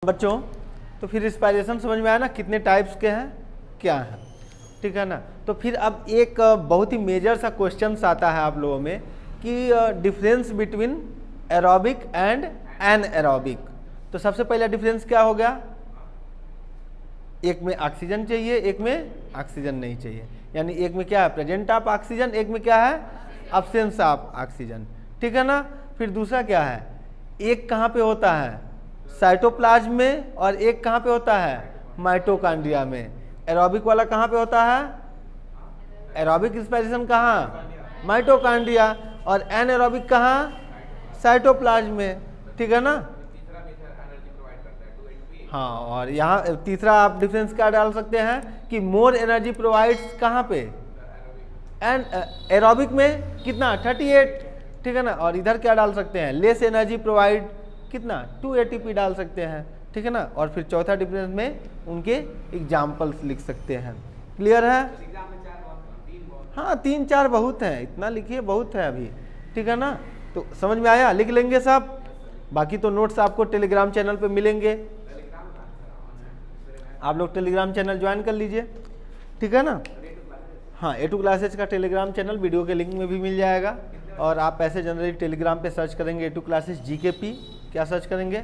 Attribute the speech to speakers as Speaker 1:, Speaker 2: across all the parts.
Speaker 1: बच्चों तो फिर रिस्पायरेशन समझ में आया ना, कितने टाइप्स के हैं क्या है, ठीक है ना। तो फिर अब एक बहुत ही मेजर सा क्वेश्चन आता है आप लोगों में कि difference between aerobic and anaerobic. तो सबसे पहला डिफरेंस क्या हो गया, एक में ऑक्सीजन चाहिए एक में ऑक्सीजन नहीं चाहिए, यानी एक में क्या है प्रेजेंट ऑफ ऑक्सीजन, एक में क्या है अब्सेंस ऑफ ऑक्सीजन, ठीक है ना। फिर दूसरा क्या है, एक कहाँ पे होता है साइटोप्लाज्म में और एक कहाँ पे होता है माइटोकॉन्ड्रिया में। एरोबिक वाला कहाँ पे होता है, एरोबिक रिस्पायरेशन कहाँ माइटोकॉन्ड्रिया, और एनएरोबिक कहाँ साइटोप्लाज्म में, ठीक है ना। हाँ, और यहाँ तीसरा आप डिफरेंस क्या डाल सकते हैं कि मोर एनर्जी प्रोवाइड्स कहाँ पे एंड एरोबिक में कितना 38, ठीक है ना। और इधर क्या डाल सकते हैं लेस एनर्जी प्रोवाइड कितना 2 ATP डाल सकते हैं, ठीक है ना। और फिर चौथा डिफरेंस में उनके एग्जाम्पल्स लिख सकते हैं। क्लियर है, हाँ 3-4 बहुत हैं, इतना लिखिए बहुत है अभी, ठीक है ना। तो समझ में आया, लिख लेंगे सब, बाकी तो नोट्स आपको टेलीग्राम चैनल पे मिलेंगे, आप लोग टेलीग्राम चैनल ज्वाइन कर लीजिए, ठीक है ना। हाँ A2 क्लासेज का टेलीग्राम चैनल वीडियो के लिंक में भी मिल जाएगा, और आप ऐसे जनरली टेलीग्राम पे सर्च करेंगे A2 क्लासेज GKP, क्या सर्च करेंगे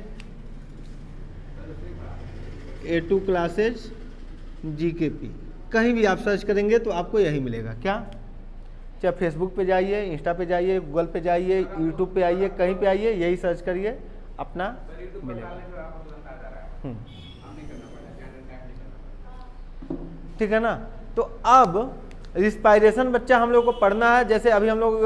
Speaker 1: A2 क्लासेज GKP, कहीं भी आप सर्च करेंगे तो आपको यही मिलेगा, क्या चाहे फेसबुक पे जाइए, इंस्टा पे जाइए, गूगल पे जाइए, यूट्यूब पे आइए, कहीं पे आइए यही सर्च करिए अपना मिलेगा, ठीक है ना। तो अब रिस्पायरेशन बच्चा हम लोग को पढ़ना है, जैसे अभी हम लोग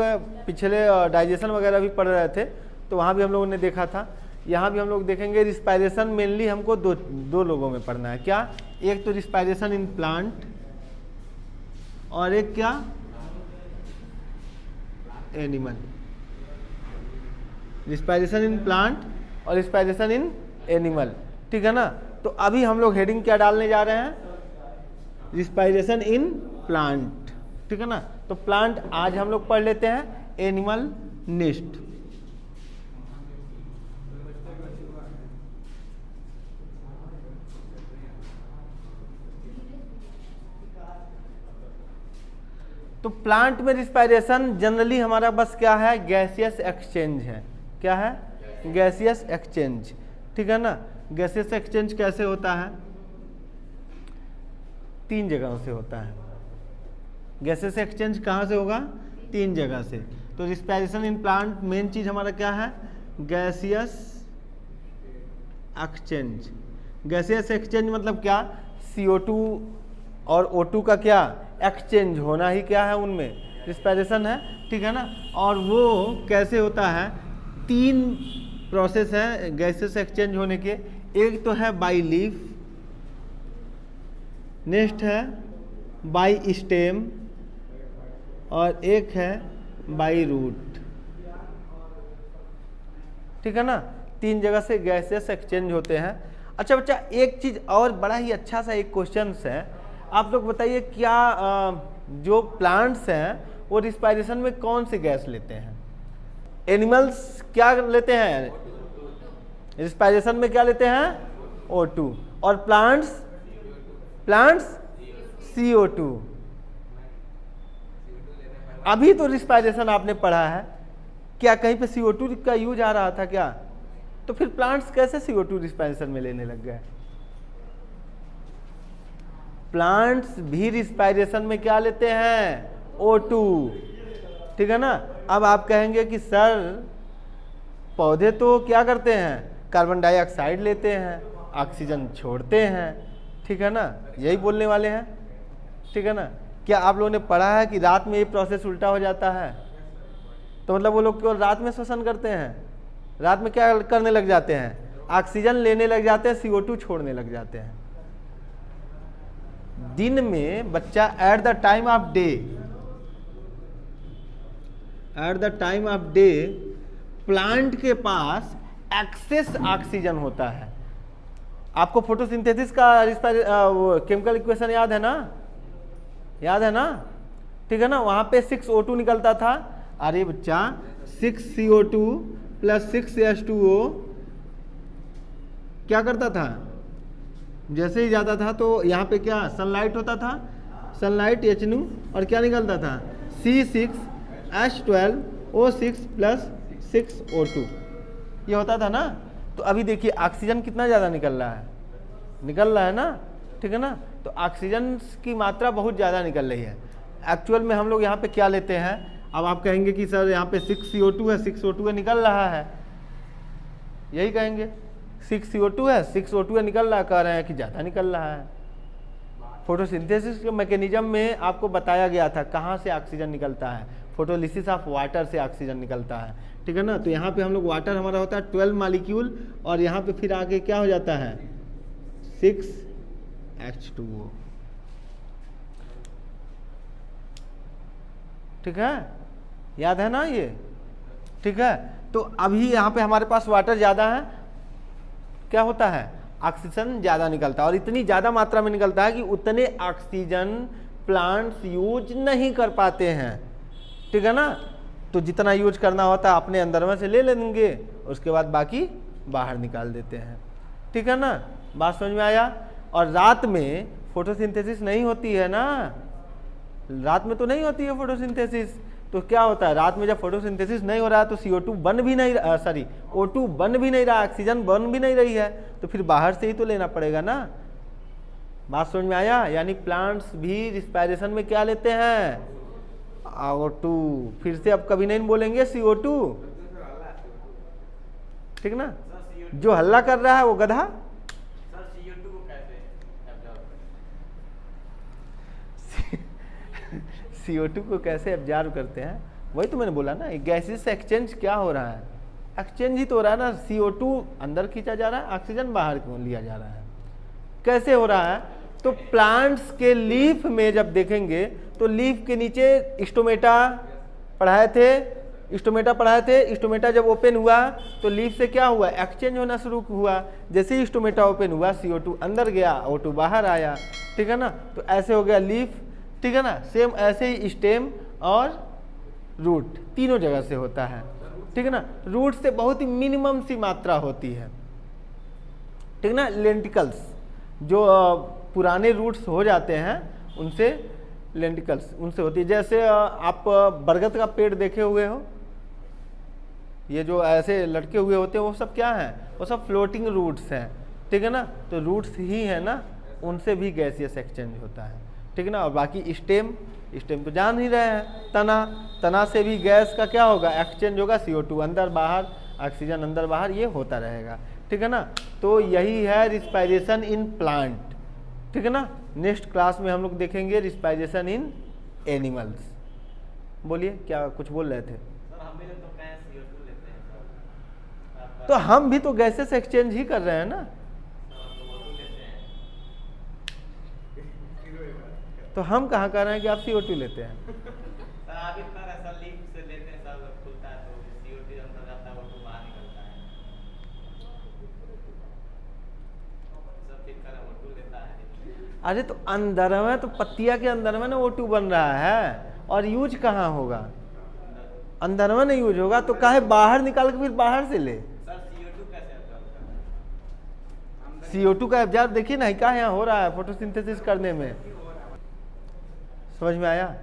Speaker 1: पिछले डाइजेशन वगैरह भी पढ़ रहे थे तो वहाँ भी हम लोगों ने देखा था, यहाँ भी हम लोग देखेंगे। रिस्पायरेशन मेनली हमको दो लोगों में पढ़ना है, क्या, एक तो रिस्पायरेशन इन प्लांट और एक क्या एनिमल। रिस्पायरेशन इन प्लांट और रिस्पायरेशन इन एनिमल, ठीक है ना। तो अभी हम लोग हेडिंग क्या डालने जा रहे हैं, रिस्पायरेशन इन प्लांट, ठीक है ना। तो प्लांट आज हम लोग पढ़ लेते हैं, एनिमल नेक्स्ट। तो प्लांट में रिस्पायरेशन जनरली हमारा बस क्या है गैसियस एक्सचेंज है, क्या है गैसियस एक्सचेंज, ठीक है ना। गैसियस एक्सचेंज कैसे होता है, 3 जगहों से होता है। गैसेस एक्सचेंज कहाँ से होगा, 3 जगह से। तो रिस्पायरेशन इन प्लांट मेन चीज हमारा क्या है गैसियस एक्सचेंज। गैसियस एक्सचेंज मतलब क्या, CO2 और O2 का क्या एक्सचेंज होना ही क्या है उनमें रिस्पायरेशन है, ठीक है ना। और वो कैसे होता है, 3 प्रोसेस है गैसेस एक्सचेंज होने के। एक तो है बाई लीफ, नेक्स्ट है बाई स्टेम और एक है बाई रूट, ठीक है ना। 3 जगह से गैसेस एक्सचेंज होते हैं। अच्छा बच्चा एक चीज और बड़ा ही अच्छा सा एक क्वेश्चन है, आप लोग बताइए क्या जो प्लांट्स हैं वो रिस्पायरेशन में कौन सी गैस लेते हैं। एनिमल्स क्या लेते हैं रिस्पायरेशन में, क्या लेते हैं O2, और प्लांट्स CO2। अभी तो रिस्पायरेशन आपने पढ़ा है, क्या कहीं पे CO2 का यूज आ रहा था क्या, तो फिर प्लांट्स कैसे CO2 रिस्पायरेशन में लेने लग गए। प्लांट्स भी रिस्पायरेशन में क्या लेते हैं O2, ठीक है ना। अब आप कहेंगे कि सर पौधे तो क्या करते हैं कार्बन डाइऑक्साइड लेते हैं ऑक्सीजन छोड़ते हैं, ठीक है ना, यही बोलने वाले हैं, ठीक है ना। क्या आप लोगों ने पढ़ा है कि रात में ये प्रोसेस उल्टा हो जाता है, तो मतलब वो लोग केवल रात में श्वसन करते हैं, रात में क्या करने लग जाते हैं ऑक्सीजन लेने लग जाते हैं, CO2 छोड़ने लग जाते हैं। दिन में बच्चा at the time of day plant के पास एक्सेस ऑक्सीजन होता है। आपको फोटोसिंथेसिस का केमिकल इक्वेशन याद है ना, ठीक है ना। वहां पे 6O2 निकलता था, अरे बच्चा 6CO2 + 6H2O क्या करता था, जैसे ही जाता था तो यहाँ पे क्या सनलाइट होता था, सनलाइट HNO और क्या निकलता था C6H12O6 + 6O2, ये होता था ना। तो अभी देखिए ऑक्सीजन कितना ज़्यादा निकल रहा है ना, ठीक है ना। तो ऑक्सीजन की मात्रा बहुत ज़्यादा निकल रही है। एक्चुअल में हम लोग यहाँ पे क्या लेते हैं, अब आप कहेंगे कि सर यहाँ पे 6CO2 है, 6O2 है निकल रहा है, यही कहेंगे 6CO2 है, 6O2 है निकल रहा है, कह रहे हैं कि ज़्यादा निकल रहा है। फोटोसिंथेसिस के मैकेनिज्म में आपको बताया गया था कहाँ से ऑक्सीजन निकलता है, फोटोलिसिस ऑफ वाटर से ऑक्सीजन निकलता है, ठीक है ना। तो यहाँ पे हम लोग वाटर हमारा होता है 12 मॉलिक्यूल और यहाँ पे फिर आगे क्या हो जाता है 6H2O, ठीक है, याद है ना ये, ठीक है। तो अभी यहाँ पे हमारे पास वाटर ज़्यादा है, क्या होता है ऑक्सीजन ज़्यादा निकलता है और इतनी ज़्यादा मात्रा में निकलता है कि उतने ऑक्सीजन प्लांट्स यूज नहीं कर पाते हैं, ठीक है ना। तो जितना यूज करना होता है अपने अंदर में से ले लेंगे, उसके बाद बाकी बाहर निकाल देते हैं, ठीक है ना। बात समझ में आया। और रात में फोटोसिंथेसिस नहीं होती है ना, रात में तो नहीं होती है फोटोसिंथेसिस। तो क्या होता है रात में जब फोटोसिंथेसिस नहीं हो रहा है तो CO2 बन भी नहीं O2 बन भी नहीं रहा, ऑक्सीजन बन भी नहीं रही है, तो फिर बाहर से ही तो लेना पड़ेगा ना। बात समझ में आया। यानी प्लांट्स भी रिस्पायरेशन में क्या लेते हैं O2, फिर से अब कभी नहीं बोलेंगे CO2, ठीक ना। जो हल्ला कर रहा है वो गधा। CO2 को कैसे एब्जॉर्ब करते हैं, वही तो मैंने बोला ना, गैसेस से एक्सचेंज क्या हो रहा है, एक्सचेंज ही तो हो रहा है ना। CO2 अंदर खींचा जा रहा है, ऑक्सीजन बाहर क्यों लिया जा रहा है, कैसे हो रहा है। तो प्लांट्स के लीफ में जब देखेंगे तो लीफ के नीचे स्टोमेटा पढ़ाए थे, स्टोमेटा जब ओपन हुआ तो लीफ से क्या हुआ, एक्सचेंज होना शुरू हुआ। जैसे ही स्टोमेटा ओपन हुआ CO2 अंदर गया, O2 बाहर आया, ठीक है ना। तो ऐसे हो गया लीफ, ठीक है ना। सेम ऐसे ही स्टेम और रूट तीनों जगह से होता है, ठीक है ना। रूट से बहुत ही मिनिमम सी मात्रा होती है, ठीक ना। लेंटिकल्स जो पुराने रूट्स हो जाते हैं उनसे, लेंटिकल्स उनसे होती है। जैसे आप बरगद का पेड़ देखे हुए हो, ये जो ऐसे लटके हुए होते हैं वो सब क्या है, वो सब फ्लोटिंग रूट्स हैं, ठीक है ना। तो रूट्स ही है ना, उनसे भी गैसियस एक्सचेंज होता है, ठीक है ना। और बाकी स्टेम तो जान ही रहे हैं, तना से भी गैस का क्या होगा, एक्सचेंज होगा, CO2 अंदर बाहर, ऑक्सीजन अंदर बाहर, ये होता रहेगा, ठीक है ना। तो यही है रिस्पायरेशन इन प्लांट, ठीक है ना। नेक्स्ट क्लास में हम लोग देखेंगे रिस्पायरेशन इन एनिमल्स। बोलिए क्या कुछ बोल रहे थे। तो हम भी तो गैसेस एक्सचेंज ही कर रहे हैं ना। तो हम कहाँ कह रहे हैं कि आप CO2 लेते हैं। अरे तो अंदर में तो पत्तिया के अंदर में ना O2 बन रहा है, और यूज कहाँ होगा, अंदर में नहीं यूज होगा, तो काहे बाहर निकाल के फिर बाहर से ले। CO2 का एब्जॉर्ब देखिए ना क्या यहाँ हो रहा है फोटोसिंथेसिस करने में, समझ में आया।